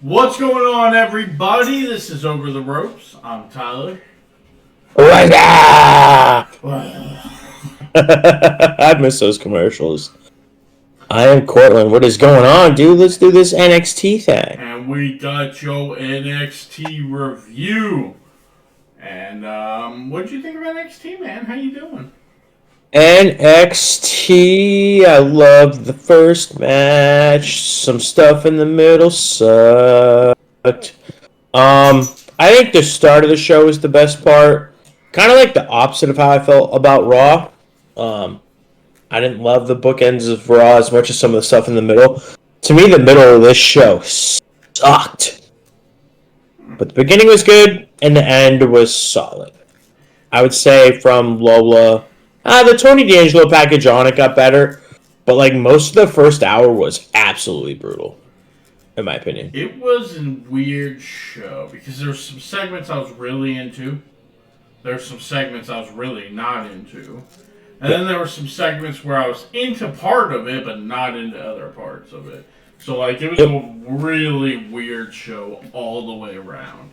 What's going on, everybody? This is Over the Ropes. I'm Tyler. Right. And I miss those commercials. I am Cortland. What is going on, dude? Let's do this NXT thing. we got Joe NXT review. And what'd you think of NXT, man? How you doing? NXT. I loved the first match. Some stuff in the middle sucked. I think the start of the show was the best part. Kind of like the opposite of how I felt about Raw. Um, I didn't love the bookends of Raw as much as some of the stuff in the middle. To me, the middle of this show sucked. But the beginning was good, and the end was solid. I would say from Lola, the Tony D'Angelo package on it got better, but like most of the first hour was absolutely brutal, in my opinion. It was a weird show because there were some segments I was really into. There were some segments I was really not into. And Yeah. then there were some segments where I was into part of it, but not into other parts of it. So, like, it was Yep. a really weird show all the way around.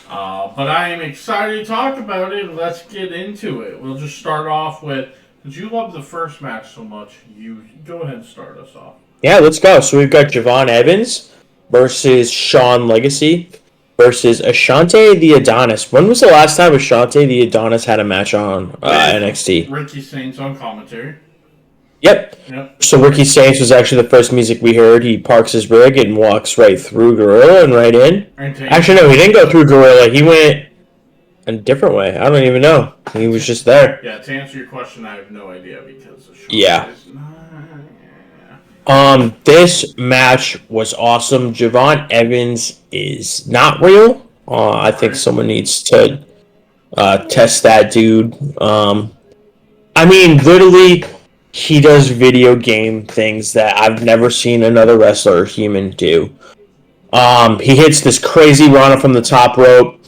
But I am excited to talk about it. Let's get into it. We'll just start off with, since you love the first match so much, you go ahead and start us off. Yeah, let's go. So we've got Javon Evans versus Sean Legacy versus Ashante the Adonis. When was the last time Ashante the Adonis had a match on NXT? Ricky Saints on commentary. Yep. Yep. So Ricky Saints was actually the first music we heard. He parks his rig and walks right through Gorilla and right in. Actually, no, he didn't go through Gorilla. He went a different way. I don't even know. He was just there. Yeah, to answer your question, I have no idea because the show Yeah. is not. This match was awesome. Javon Evans is not real. I think someone needs to test that dude. I mean, literally, he does video game things that I've never seen another wrestler or human do. He hits this crazy run from the top rope,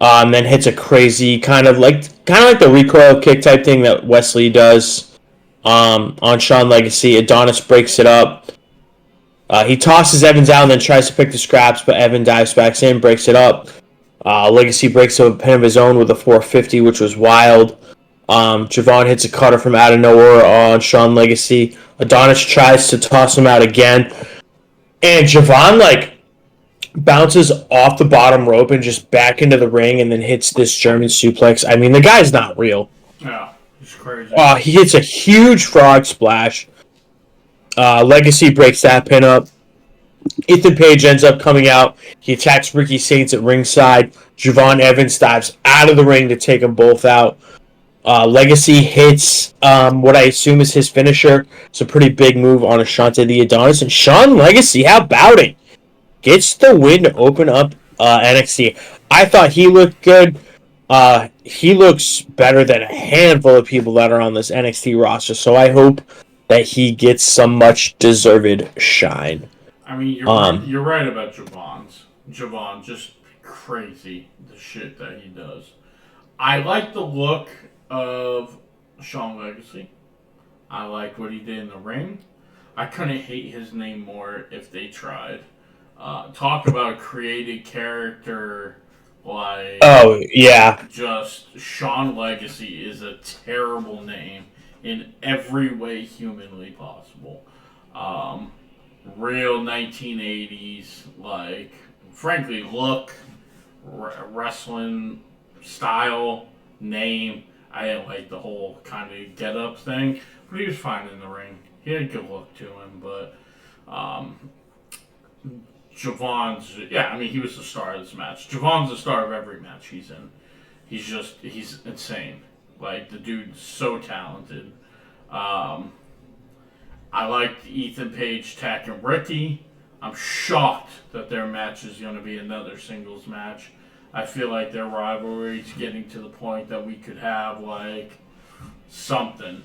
then hits a crazy kind of like the recoil kick type thing that Wesley does on Sean Legacy. Adonis breaks it up. He tosses Evans out and then tries to pick the scraps, but Evan dives back in, breaks it up. Legacy breaks up a pin of his own with a 450, which was wild. Javon hits a cutter from out of nowhere on Sean Legacy. Adonis tries to toss him out again. And Javon, bounces off the bottom rope and just back into the ring and then hits this German suplex. I mean, the guy's not real. Yeah, it's crazy. He hits a huge frog splash. Legacy breaks that pin up. Ethan Page ends up coming out. He attacks Ricky Saints at ringside. Javon Evans dives out of the ring to take them both out. Legacy hits what I assume is his finisher. It's a pretty big move on Ashante the Adonis. And Sean Legacy, how about it? Gets the win to open up NXT. I thought he looked good. He looks better than a handful of people that are on this NXT roster. So I hope that he gets some much deserved shine. I mean, you're right about Javon, just crazy the shit that he does. I like the look of Sean Legacy. I like what he did in the ring. I couldn't hate his name more if they tried. Talk about a created character like. Oh, yeah. Just Sean Legacy is a terrible name in every way humanly possible. Real 1980s, like, frankly, look, wrestling style, name. I didn't like the whole kind of get up thing, but he was fine in the ring. He had a good look to him, but Javon's, yeah, I mean, he was the star of this match. Javon's the star of every match he's in. He's insane. Like, the dude's so talented. I liked Ethan Page attacking Ricky. I'm shocked that their match is going to be another singles match. I feel like their rivalry is getting to the point that we could have, like, something.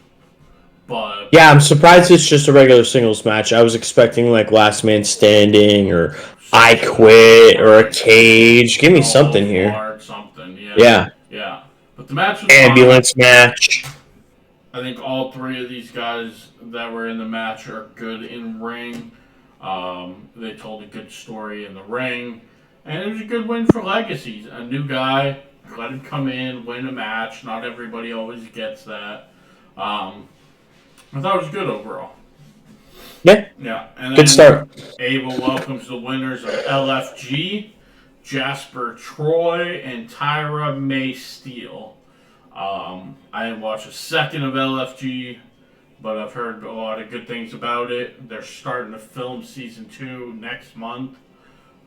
But Yeah, I'm surprised it's just a regular singles match. I was expecting, like, Last Man Standing or I Quit or a cage. Give me something here. Something, yeah. Yeah. Yeah. But the match was Ambulance match. I think all three of these guys that were in the match are good in ring. They told a good story in the ring, and it was a good win for Legacy. A new guy, let him come in, win a match. Not everybody always gets that. Um, I thought it was good overall. Yeah. Yeah, and Good then start. Abel welcomes the winners of LFG, Jasper Troy and Tyra May Steele. I didn't watch a second of LFG, but I've heard a lot of good things about it. They're starting to film season 2 next month.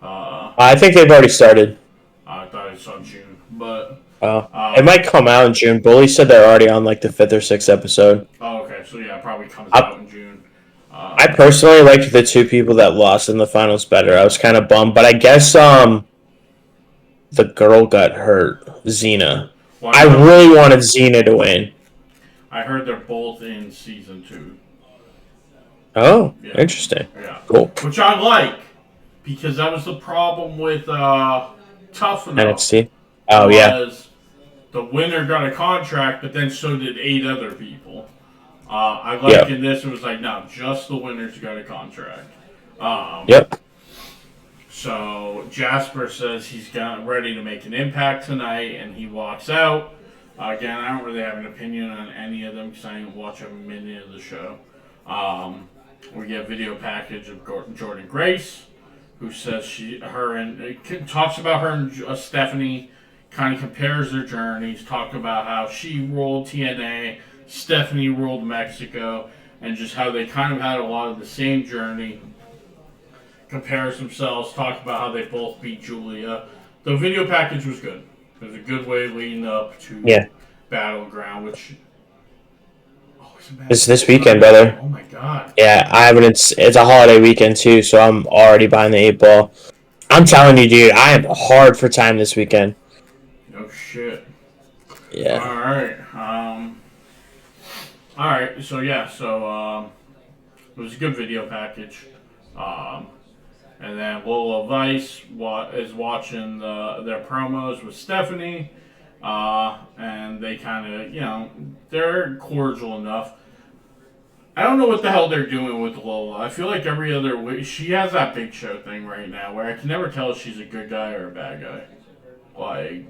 I think they've already started. I thought I saw June, but It might come out in June. Bully said they're already on like the 5th or 6th episode. oh, okay, so yeah, it probably comes I, out in June. I personally liked the 2 people that lost in the finals better. I was kind of bummed, but I guess the girl got hurt, Xena. Well, I really wanted Xena to win. I heard they're both in season 2. Oh, Yeah. interesting. Yeah. Cool. Which I like, because that was the problem with Tough Enough. NXT. Oh, yeah. The winner got a contract, but then so did 8 other people. I like in this, it was like, no, just the winners got a contract. Yep. So Jasper says he's ready to make an impact tonight, and he walks out. Again, I don't really have an opinion on any of them because I didn't watch a minute of the show. We get a video package of Jordan Grace, who says talks about her and Stephanie, kind of compares their journeys, talk about how she ruled TNA, Stephanie ruled Mexico, and just how they kind of had a lot of the same journey. Compares themselves, talk about how they both beat Julia. The video package was good. It was a good way leading up to Battleground, which it's this weekend, brother. Oh my god. Yeah, I haven't. It's a holiday weekend too, so I'm already buying the 8-ball. I'm telling you, dude, I am hard for time this weekend. No shit. Yeah. All right. So it was a good video package. And then Lola Vice is watching their promos with Stephanie, and they kind of, they're cordial enough. I don't know what the hell they're doing with Lola. I feel like every other week, she has that Big Show thing right now where I can never tell if she's a good guy or a bad guy. Like,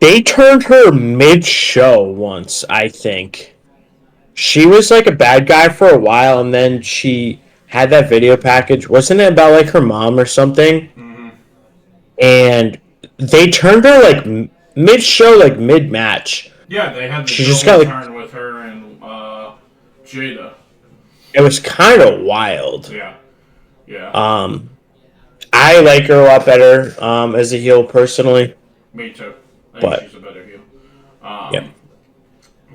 they turned her mid-show once, I think. She was like a bad guy for a while, and then she had that video package. Wasn't it about like her mom or something? Mm-hmm. And they turned her like mid-show, like mid-match. Yeah, they had the she just got turn with her and Jada. It was kind of wild. Yeah. I like her a lot better as a heel personally. Me too. I think she's a better heel.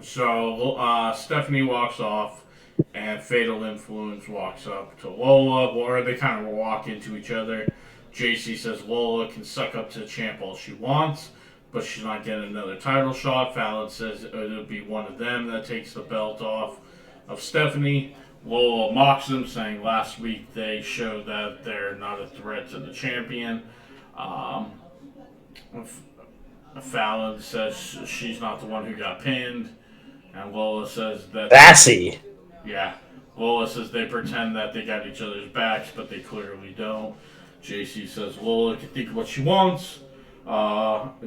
So Stephanie walks off, and Fatal Influence walks up to Lola, or they kind of walk into each other. JC says Lola can suck up to the champ all she wants, but she's not getting another title shot. Fallon says it'll be one of them that takes the belt off of Stephanie. Lola mocks them, saying last week they showed that they're not a threat to the champion. Fallon says she's not the one who got pinned, and Lola says that... Sassy! Yeah. Lola says they pretend that they got each other's backs, but they clearly don't. JC says Lola can think what she wants,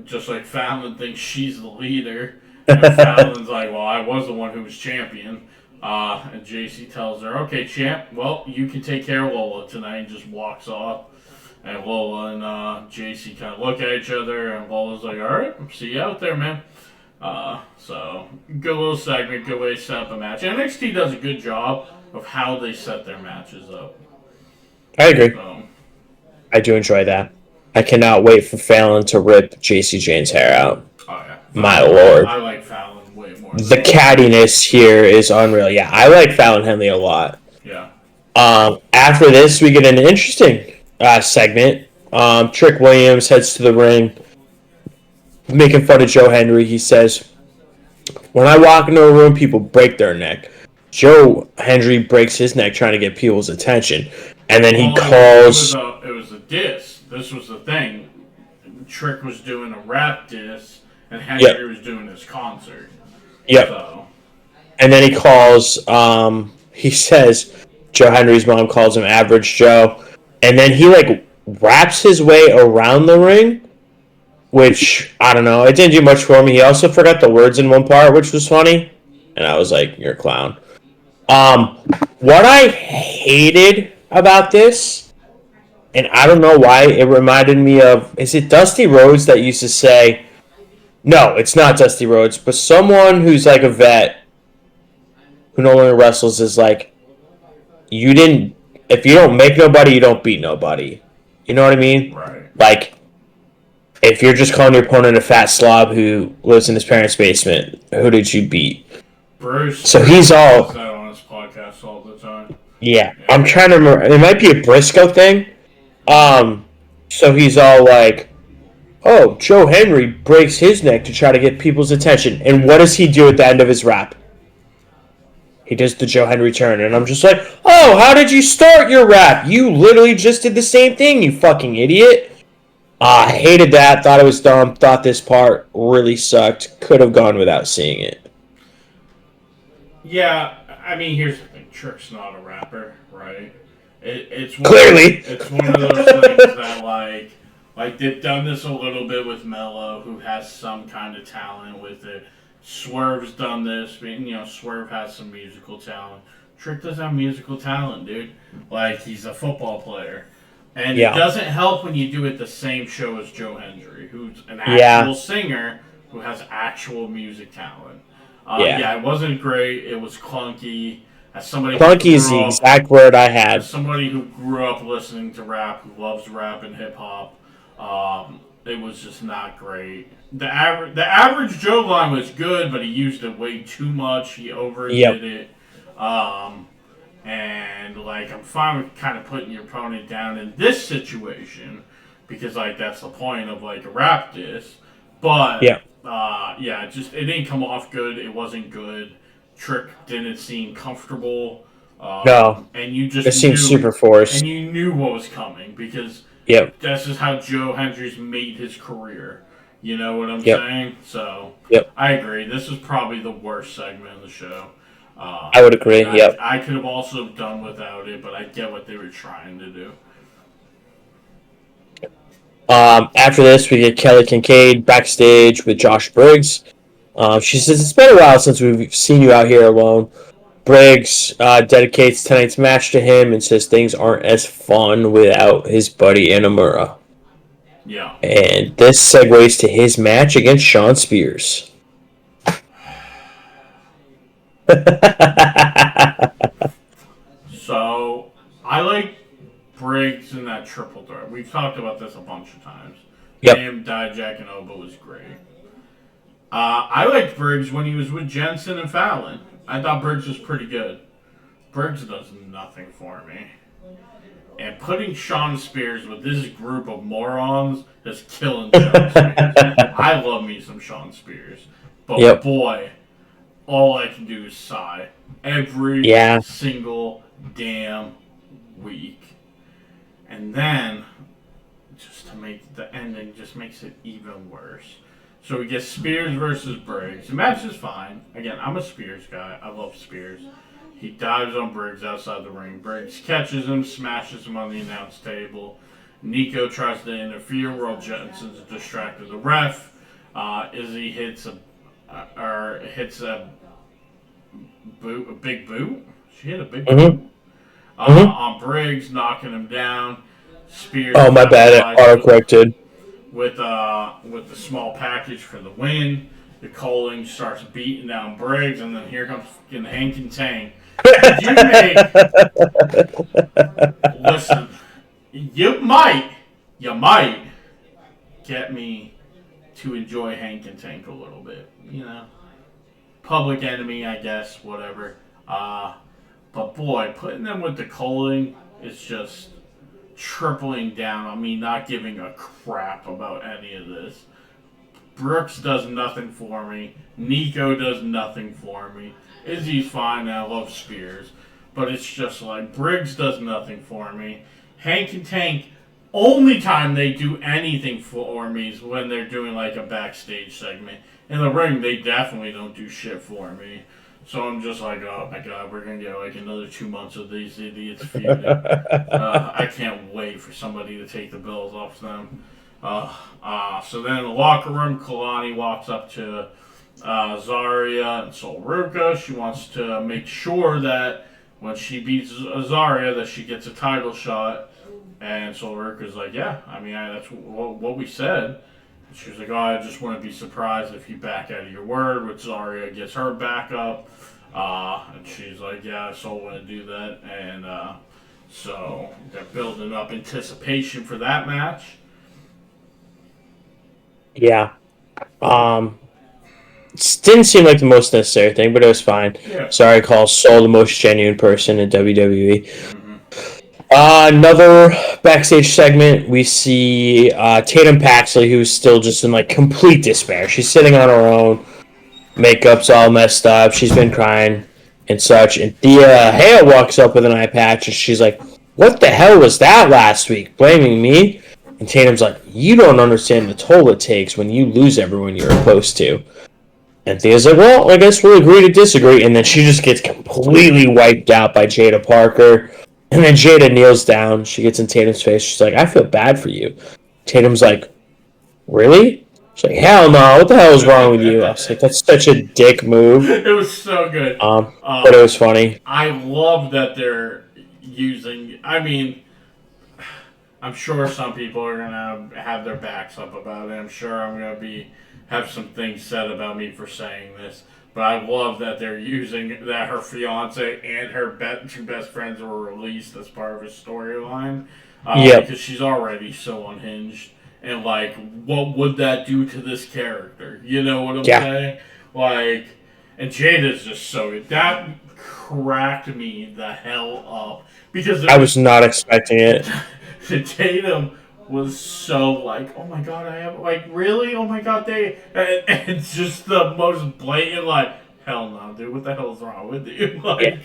just like Fallon thinks she's the leader. And Fallon's like, well, I was the one who was champion. And JC tells her, okay, champ, well, you can take care of Lola tonight, and just walks off. And Lola and JC kind of look at each other, and Lola's like, alright, see you out there, man. So, good little segment, good way to set up a match. NXT does a good job of how they set their matches up. I agree. I do enjoy that. I cannot wait for Fallon to rip JC Jane's hair out. Oh, yeah. My lord. I like Fallon way more. The cattiness here is unreal. Yeah, I like Fallon Henley a lot. Yeah. After this, we get an interesting segment. Trick Williams heads to the ring, making fun of Joe Hendry. He says, when I walk into a room, people break their neck. Joe Hendry breaks his neck trying to get people's attention. And then he calls... It was a diss. This was the thing. Trick was doing a rap diss, and Hendry was doing his concert. Yep. So. And then he calls... he says, Joe Henry's mom calls him Average Joe. And then he, like, wraps his way around the ring, which, I don't know, it didn't do much for me. He also forgot the words in one part, which was funny. And I was like, you're a clown. What I hated about this, and I don't know why, it reminded me of, is it Dusty Rhodes that used to say, no, it's not Dusty Rhodes, but someone who's like a vet who no longer wrestles is like, if you don't make nobody, you don't beat nobody. You know what I mean? Right. Like, if you're just calling your opponent a fat slob who lives in his parents' basement, who did you beat? Bruce. So he's all. That on his podcast all the time. Yeah, I'm trying to remember. It might be a Briscoe thing. So he's all like, "Oh, Joe Henry breaks his neck to try to get people's attention," and what does he do at the end of his rap? He does the Joe Henry turn, and I'm just like, "Oh, how did you start your rap? You literally just did the same thing, you fucking idiot." I hated that. Thought it was dumb. Thought this part really sucked. Could have gone without seeing it. Yeah, I mean, here's the thing. Trick's not a rapper, right? It's Clearly. It's one of those things that, like they've done this a little bit with Mello, who has some kind of talent with it. Swerve's done this. Swerve has some musical talent. Trick doesn't have musical talent, dude. Like, he's a football player. And it doesn't help when you do it the same show as Joe Hendry, who's an actual singer who has actual music talent. It wasn't great. It was clunky. Clunky is the exact word I had. As somebody who grew up listening to rap, who loves rap and hip hop, it was just not great. The average Joe line was good, but he used it way too much. He overdid it. And, like, I'm fine with kind of putting your opponent down in this situation because, like, that's the point of, like, a rap diss. But, it didn't come off good. It wasn't good. Trick didn't seem comfortable. No. And you just it seemed super forced. And you knew what was coming because this is how Joe Hendry's made his career. You know what I'm saying? So, I agree. This is probably the worst segment of the show. I would agree, I could have also done without it, but I get what they were trying to do. After this, we get Kelly Kincaid backstage with Josh Briggs. She says, it's been a while since we've seen you out here alone. Briggs dedicates tonight's match to him and says things aren't as fun without his buddy Inamura. Yeah. And this segues to his match against Shawn Spears. So, I like Briggs in that triple threat. We've talked about this a bunch of times. Him, Dijak, and Oba was great. I liked Briggs when he was with Jensen and Fallon. I thought Briggs was pretty good. Briggs does nothing for me. And putting Shawn Spears with this group of morons is killing Shawn Spears. I love me some Shawn Spears. But boy, all I can do is sigh. Every single damn week. And then, just to make the ending just makes it even worse. So we get Spears versus Briggs. The match is fine. Again, I'm a Spears guy. I love Spears. He dives on Briggs outside the ring. Briggs catches him, smashes him on the announce table. Nico tries to interfere while Jensen's distracted the ref. Izzy hits a big boot. She hit a big boot on Briggs, knocking him down. Spears. Oh, my bad. Auto-corrected. With the small package for the win. The Coling starts beating down Briggs, and then here comes fucking Hank and Tank. Listen, you might get me to enjoy Hank and Tank a little bit, you know. Public Enemy, I guess, whatever. But boy, putting them with the Coling is just tripling down on me not giving a crap about any of this. Brooks does nothing for me. Nico does nothing for me. Izzy's fine, and I love Spears. But it's just like, Briggs does nothing for me. Hank and Tank, only time they do anything for me is when they're doing like a backstage segment. In the ring, they definitely don't do shit for me. So I'm just like, oh my god, we're gonna get like another 2 months of these idiots feuding. I can't wait for somebody to take the belts off them. So then in the locker room, Kalani walks up to Zarya and Sol Ruka. She wants to make sure that when she beats Zarya, that she gets a title shot. And Sol Ruka's like, yeah, I mean, that's what we said. She was like, oh, I just wouldn't be surprised if you back out of your word, which Zarya gets her back up. And she's like, yeah, I so want to do that. And so they're building up anticipation for that match. Yeah. Didn't seem like the most necessary thing, but it was fine. Yeah. Sorry, I call Sol the most genuine person in WWE. Mm-hmm. Another backstage segment, we see Tatum Paxley, who's still just in like complete despair. She's sitting on her own, makeup's all messed up, she's been crying and such. And Thea Hale walks up with an eye patch, and she's like, "What the hell was that last week? Blaming me?" And Tatum's like, "You don't understand the toll it takes when you lose everyone you're opposed to." And Thea's like, "Well, I guess we'll agree to disagree." And then she just gets completely wiped out by Jada Parker. And then Jada kneels down. She gets in Tatum's face. She's like, "I feel bad for you." Tatum's like, "Really?" She's like, "Hell no. What the hell is wrong with you?" I was like, "That's such a dick move." It was so good. But it was funny. I love that they're using... I mean, I'm sure some people are going to have their backs up about it. I'm sure I'm going to have some things said about me for saying this. But I love that they're using that her fiance and her two best friends were released as part of a storyline. Because she's already so unhinged. And, like, what would that do to this character? You know what I'm saying? Like, and Jada's just so good. That cracked me the hell up. Because I was not expecting it. Tatum was so like, oh my god, I have, like, really? Oh my god, and it's just the most blatant, like, hell no, dude, what the hell's wrong with you? Like,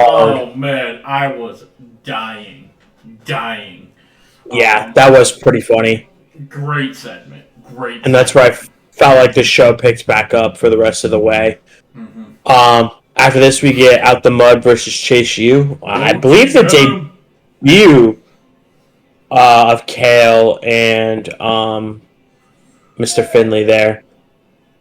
oh man, I was dying. Yeah, that was pretty funny. Great segment. And that's where I felt like the show picked back up for the rest of the way. Mm-hmm. After this, we get Out the Mud versus Chase U. I believe the debut of Kale and Mr. Finley there.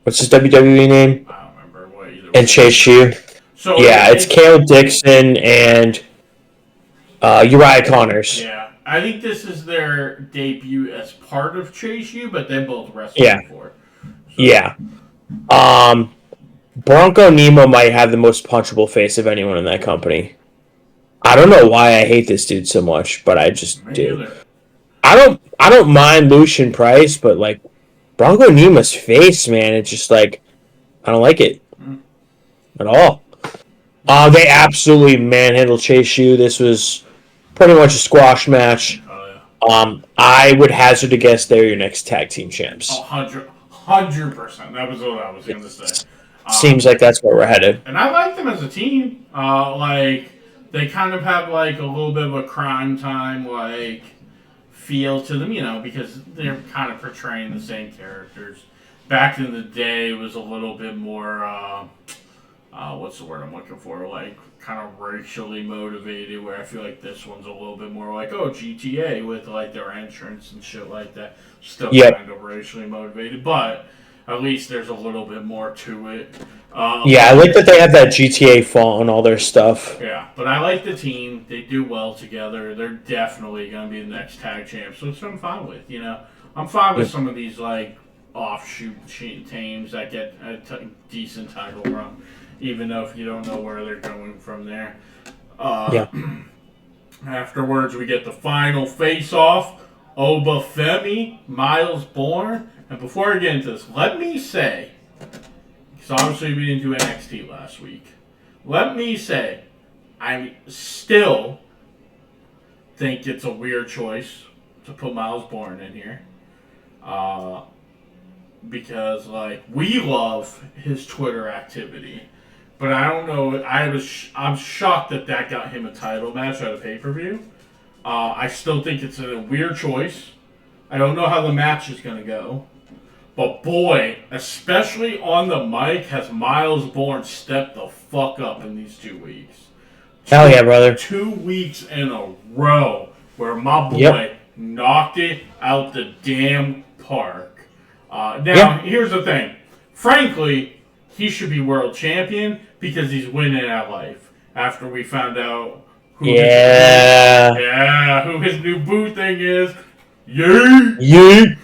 What's his WWE name? I don't remember what either. And Chase U. So yeah, it's Kale Dixon and Uriah Connors. Yeah. I think this is their debut as part of Chase U, but they both wrestled before. So. Yeah. Bronco Nemo might have the most punchable face of anyone in that company. I don't know why I hate this dude so much, but I just do. I don't mind Lucian Price, but like Bronco Nemo's face, man, it's just like I don't like it at all. They absolutely manhandled Chase U. This was pretty much a squash match. I would hazard a guess they're your next tag team champs. 100%. That was what I was going to say. Seems like that's where we're headed. And I like them as a team. Like, they kind of have, like, a little bit of a Crime Time, like, feel to them, you know, because they're kind of portraying the same characters. Back in the day, it was a little bit more, what's the word I'm looking for? Like, kind of racially motivated, where I feel like this one's a little bit more like, oh, GTA with, like, their entrance and shit like that. Still kind of racially motivated, but at least there's a little bit more to it. I like that they have that GTA font on all their stuff. Yeah, but I like the team. They do well together. They're definitely going to be the next tag champs, which I'm fine with, you know. I'm fine with some of these, like, offshoot teams that get a decent title run, even though if you don't know where they're going from there. Afterwards, we get the final face-off. Oba Femi, Miles Bourne. And before I get into this, let me say, because obviously we didn't do NXT last week, let me say, I still think it's a weird choice to put Miles Bourne in here. Because, like, we love his Twitter activity. But I don't know, I'm shocked that got him a title match at a pay-per-view. I still think it's a weird choice. I don't know how the match is going to go. But boy, especially on the mic, has Miles Bourne stepped the fuck up in these 2 weeks. Hell yeah, brother. 2 weeks in a row where my boy knocked it out the damn park. Now, here's the thing. Frankly, he should be world champion because he's winning at life. After we found out who who his new boo thing is. Yay!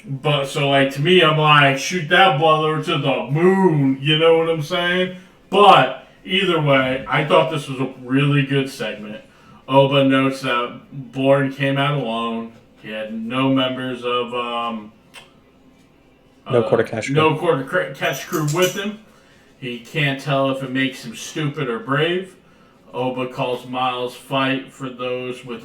But so like to me, I'm like, shoot that brother to the moon. You know what I'm saying? But either way, I thought this was a really good segment. Oba notes that Bourne came out alone. He had no members of no quarter catch crew with him. He can't tell if it makes him stupid or brave. Oba calls Miles fight for those with.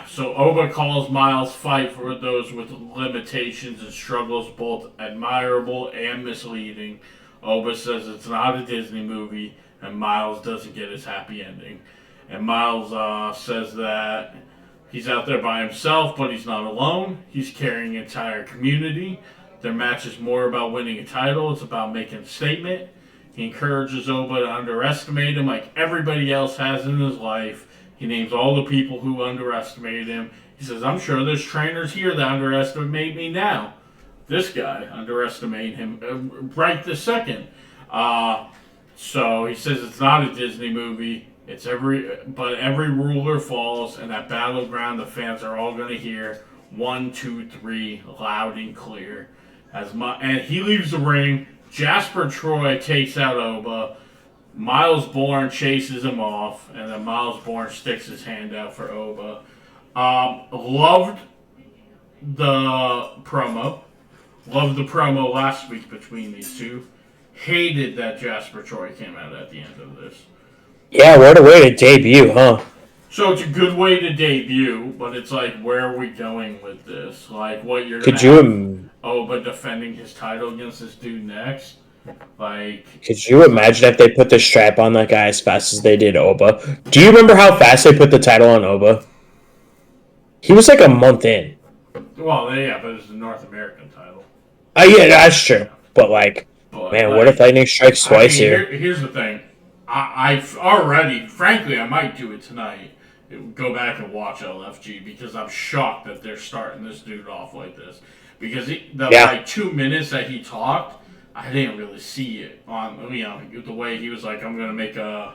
So Oba calls Miles fight for those with limitations and struggles both admirable and misleading. Oba says it's not a Disney movie, and Miles doesn't get his happy ending. And Miles says that he's out there by himself, but he's not alone. He's carrying an entire community. Their match is more about winning a title. It's about making a statement. He encourages Oba to underestimate him like everybody else has in his life. He names all the people who underestimated him. He says, I'm sure there's trainers here that underestimate me now. This guy underestimated him right this second. So he says it's not a Disney movie. But every ruler falls, and at battleground the fans are all going to hear 1, 2, 3 loud and clear. And he leaves the ring. Jasper Troy takes out Oba. Miles Bourne chases him off, and then Miles Bourne sticks his hand out for Oba. Loved the promo. Loved the promo last week between these two. Hated that Jasper Troy came out at the end of this. Yeah, what a way to debut, huh? So it's a good way to debut, but it's like, where are we going with this? Like, what you're going to have Oba defending his title against this dude next? Like, could you imagine if they put the strap on that guy as fast as they did Oba? Do you remember how fast they put the title on Oba? He was like a month in. Well, yeah, but it's the North American title. Yeah, that's true. But what if lightning strikes twice here? Here's the thing. I've already, frankly, I might do it tonight. Go back and watch LFG because I'm shocked that they're starting this dude off like this. Because like 2 minutes that he talked, I didn't really see it on the way he was like, I'm gonna make a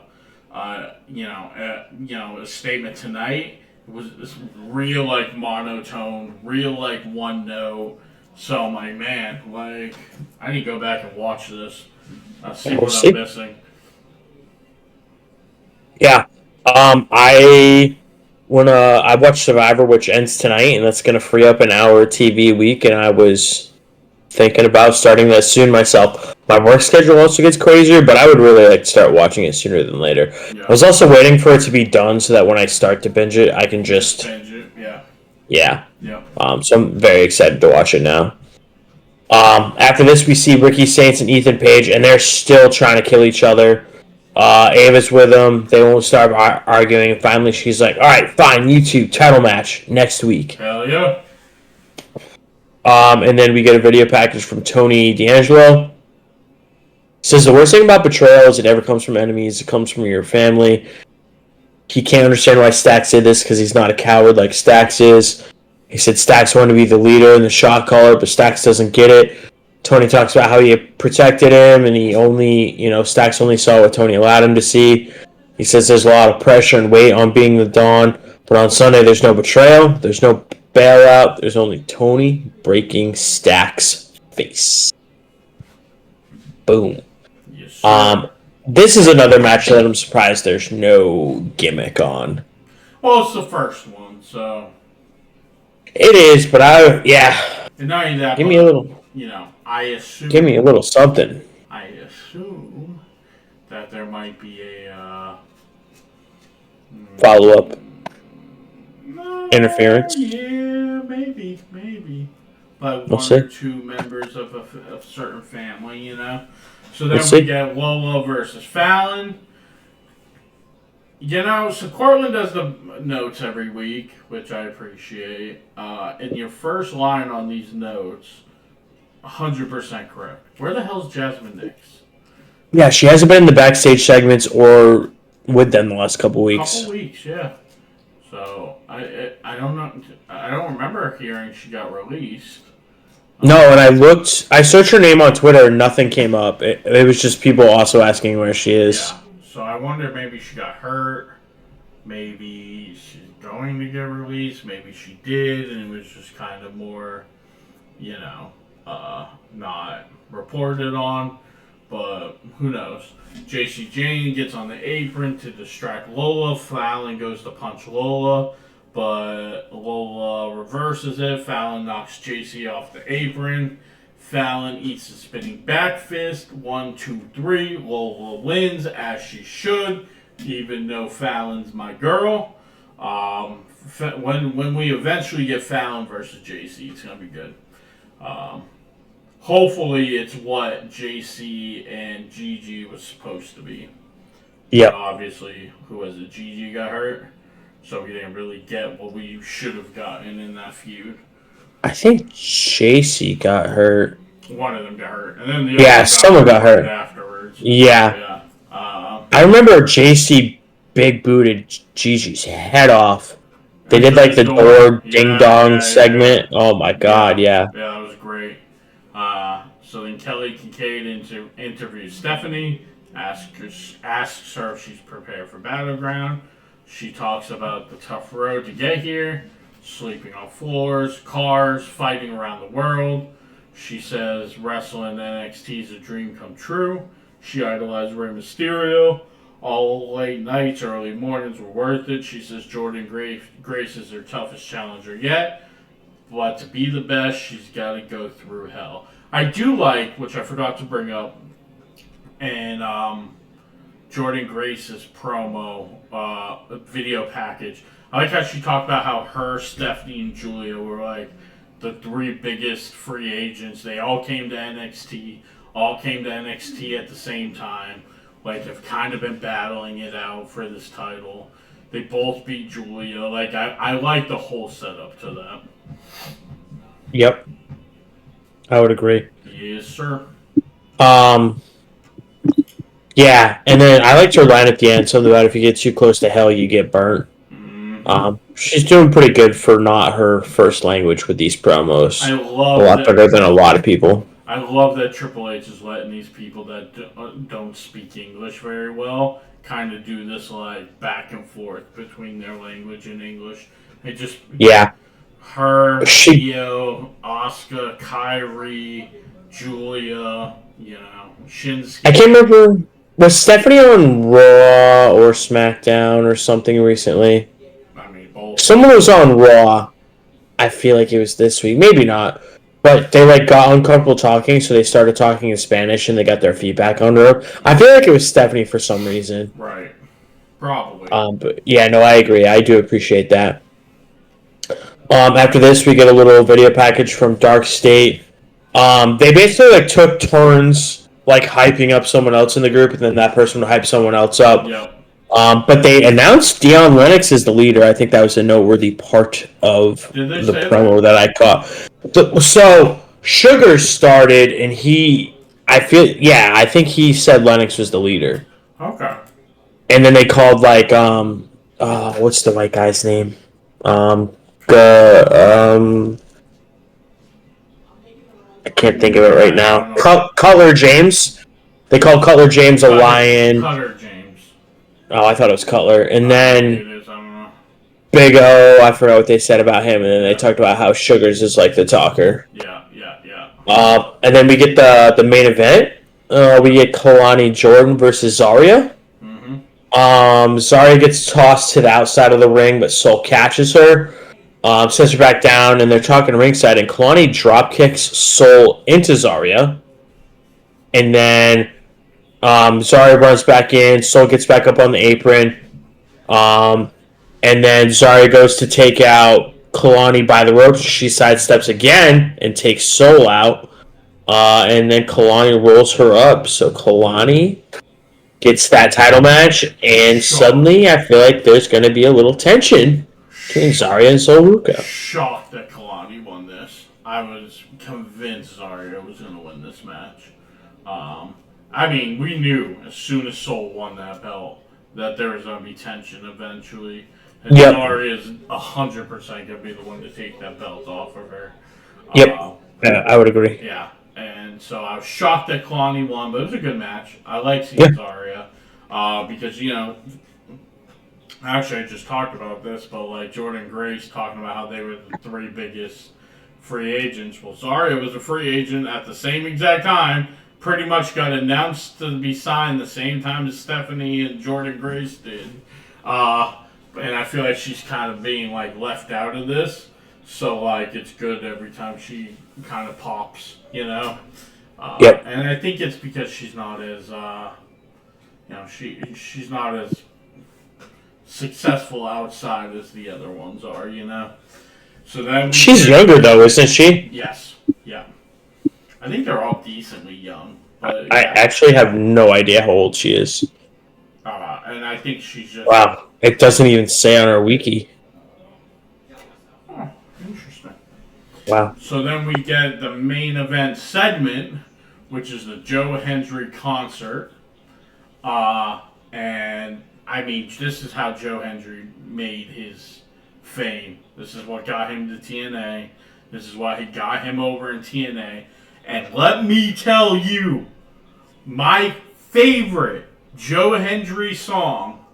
statement tonight. It was this real like monotone, real like one note. So I'm like, man, like I need to go back and watch this. See what I'm missing. Yeah, I watched Survivor, which ends tonight, and that's gonna free up an hour TV a week, and I was thinking about starting that soon myself. My work schedule also gets crazier, but I would really like to start watching it sooner than later. Yeah. I was also waiting for it to be done so that when I start to binge it, I can just binge it. Yeah. Yeah. So I'm very excited to watch it now. After this, we see Ricky Saints and Ethan Page, and they're still trying to kill each other. Ava's with them. They won't start arguing. And finally, she's like, all right, fine, you two, title match next week. Hell yeah. And then we get a video package from Tony D'Angelo. He says the worst thing about betrayal is it never comes from enemies. It comes from your family. He can't understand why Stax did this because he's not a coward like Stax is. He said Stax wanted to be the leader and the shot caller, but Stax doesn't get it. Tony talks about how he protected him, and Stax only saw what Tony allowed him to see. He says there's a lot of pressure and weight on being the Dawn, but on Sunday there's no betrayal, there's no bailout, there's only Tony breaking Stax's face. Boom. Yes, sir. This is another match that I'm surprised there's no gimmick on. Well, it's the first one, so it is, but and not only that, give me a little. I assume. Give me a little something. I assume that there might be a follow-up interference. Yeah, maybe. But we'll one or two members of a certain family, So then we get Lolo versus Fallon. So Cortland does the notes every week, which I appreciate. And your first line on these notes, 100% correct. Where the hell's Jasmine Nix? Yeah, she hasn't been in the backstage segments or with them the last couple Couple weeks. weeks, yeah. So I don't know. I don't remember hearing she got released. No, and I searched her name on Twitter and nothing came up. It was just people also asking where she is. Yeah. So I wonder maybe she got hurt. Maybe she's going to get released. Maybe she did, and it was just kind of more, not reported on. But who knows? JC Jane gets on the apron to distract Lola. Fallon goes to punch Lola, but Lola reverses it. Fallon knocks JC off the apron. Fallon eats the spinning back fist. 1, 2, 3. Lola wins, as she should, even though Fallon's my girl. When we eventually get Fallon versus JC, it's going to be good. Hopefully, it's what JC and Gigi was supposed to be. Yep. Obviously, who was it? Gigi got hurt, so we didn't really get what we should have gotten in that feud. I think JC got hurt. One of them got hurt, and then the other someone got hurt afterwards. Yeah. I remember JC big booted Gigi's head off. They did like the door ding dong segment. Yeah. Oh my god, yeah. Yeah, that was great. So then Kelly Kincaid interviews Stephanie, asks her if she's prepared for Battleground. She talks about the tough road to get here, sleeping on floors, cars, fighting around the world. She says wrestling NXT is a dream come true. She idolized Rey Mysterio. All late nights, early mornings were worth it. She says Jordan Grace is her toughest challenger yet. But to be the best, she's got to go through hell. I do like, which I forgot to bring up, and Jordan Grace's promo video package. I like how she talked about how her, Stephanie, and Julia were like the 3 biggest free agents. They all came to NXT. At the same time. Like, have kind of been battling it out for this title. They both beat Julia. Like, I like the whole setup to that. Yep. I would agree. Yes, sir. Yeah, and then I liked her line at the end, something about if you get too close to hell, you get burnt. She's doing pretty good for not her first language with these promos. I love a lot better than a lot of people. I love that Triple H is letting these people that don't speak English very well kind of do this like back and forth between their language and English. It just her, Theo, Asuka, Kyrie, Julia, Shinsuke. I can't remember. Was Stephanie on Raw or SmackDown or something recently? I mean, both. Someone was on Raw. I feel like it was this week. Maybe not. But they got uncomfortable talking, so they started talking in Spanish, and they got their feedback on her. I feel like it was Stephanie for some reason. Right. Probably. But yeah, no, I agree. I do appreciate that. After this, we get a little video package from Dark State. They basically took turns hyping up someone else in the group, and then that person would hype someone else up. Yep. But they announced Deion Lennox as the leader. I think that was a noteworthy part of the promo that I caught. So Sugar started, and I think he said Lennox was the leader. Okay. And then they called what's the white guy's name? I can't think of it right now. Cutler James. They called Cutler James a lion. Cutler James. Oh, I thought it was Cutler. And then Big O, I forgot what they said about him. And then they talked about how Sugars is the talker. Yeah. And then we get the main event. We get Kalani Jordan versus Zarya. Mm-hmm. Zarya gets tossed to the outside of the ring, but Soul catches her. Sets her back down, and they're talking ringside, and Kalani drop kicks Soul into Zarya. And then Zarya runs back in, Soul gets back up on the apron. And then Zarya goes to take out Kalani by the ropes. She sidesteps again and takes Soul out. And then Kalani rolls her up. So Kalani gets that title match, and suddenly I feel like there's going to be a little tension between Zarya and Sol Ruka. Shocked that Kalani won this. I was convinced Zarya was going to win this match. I mean, we knew as soon as Sol won that belt that there was going to be tension eventually. And Zarya is 100% going to be the one to take that belt off of her. I would agree. Yeah. And so I was shocked that Kalani won, but it was a good match. I like seeing Zarya because, actually I just talked about this, but like Jordan Grace talking about how they were the 3 biggest free agents. Well, Zarya was a free agent at the same exact time. Pretty much got announced to be signed the same time as Stephanie and Jordan Grace did. And I feel like she's kind of being like left out of this. So like it's good every time she kind of pops, And I think it's because she's not as she's not as successful outside as the other ones are, So then she's younger though, isn't she? Yes. Yeah. I think they're all decently young. But, I actually have no idea how old she is. And I think she's just... Wow. It doesn't even say on her wiki. Oh, interesting. Wow. So then we get the main event segment, which is the Joe Hendry concert. And, I mean, this is how Joe Hendry made his fame. This is what got him to TNA. This is why he got him over in TNA. And let me tell you, my favorite Joe Hendry song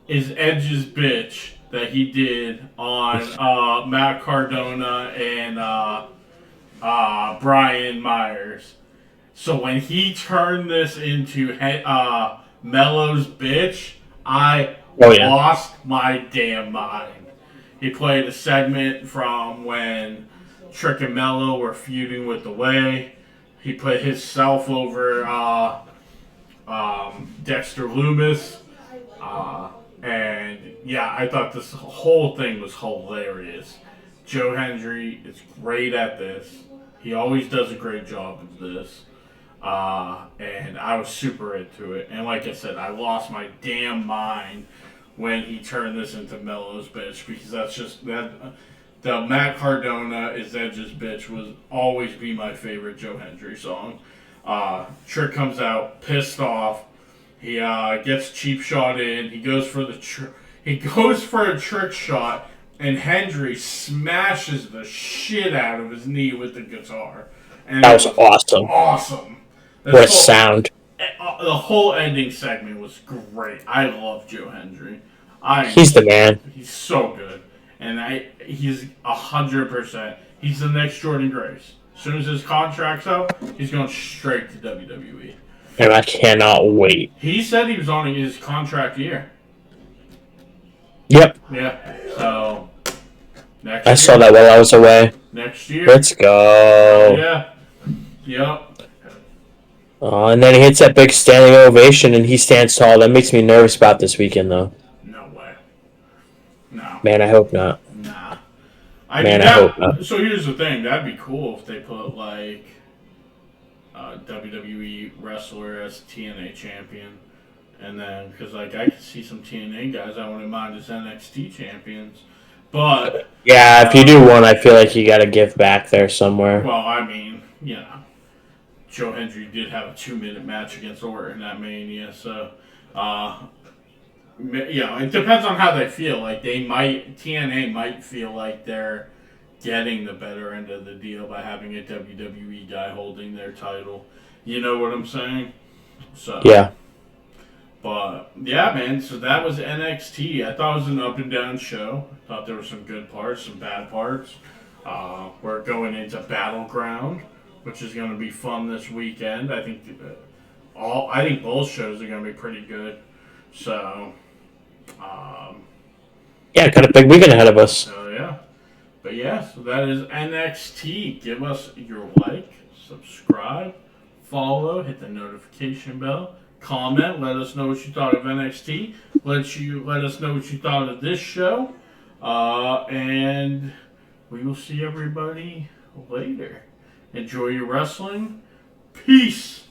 is Edge's Bitch that he did on Matt Cardona and Brian Myers. So when he turned this into Mello's Bitch, I lost my damn mind. He played a segment from when Trick and Mello were feuding with The Way. He put himself over Dexter Lumis. And yeah, I thought this whole thing was hilarious. Joe Hendry is great at this. He always does a great job of this. And I was super into it. And like I said, I lost my damn mind when he turned this into Mello's Bitch, because that's just that. The Matt Cardona is Edge's Bitch was always be my favorite Joe Hendry song. Trick comes out pissed off. He gets cheap shot in. He goes for a trick shot, and Hendry smashes the shit out of his knee with the guitar. And that was awesome. Awesome. What a sound. The whole ending segment was great. I love Joe Hendry. He's the man. He's so good. And he's 100%. He's the next Jordan Grace. As soon as his contract's up, he's going straight to WWE. And I cannot wait. He said he was on his contract year. Yep. Yeah. So, next I year. saw that while I was away. Next year. Let's go. Yeah. Yep. And then he hits that big standing ovation and he stands tall. That makes me nervous about this weekend, though. No way. No. Man, I hope not. Nah. I hope not. So here's the thing. That'd be cool if they put, like, WWE wrestler as TNA champion. And then, because, like, I could see some TNA guys I wouldn't mind as NXT champions. But... yeah, if you do one, I feel like you got to give back there somewhere. Well, I mean, Joe Hendry did have a 2-minute match against Orton at Mania, so... it depends on how they feel. Like, TNA might feel like they're getting the better end of the deal by having a WWE guy holding their title. You know what I'm saying? So yeah. But yeah, man. So that was NXT. I thought it was an up and down show. I thought there were some good parts, some bad parts. We're going into Battleground, which is going to be fun this weekend. I think both shows are going to be pretty good. So. Yeah, got a big weekend ahead of us. So yeah. But yeah, so that is NXT. Give us your like, subscribe, follow, hit the notification bell, comment, let us know what you thought of NXT. Let us know what you thought of this show. And we will see everybody later. Enjoy your wrestling. Peace.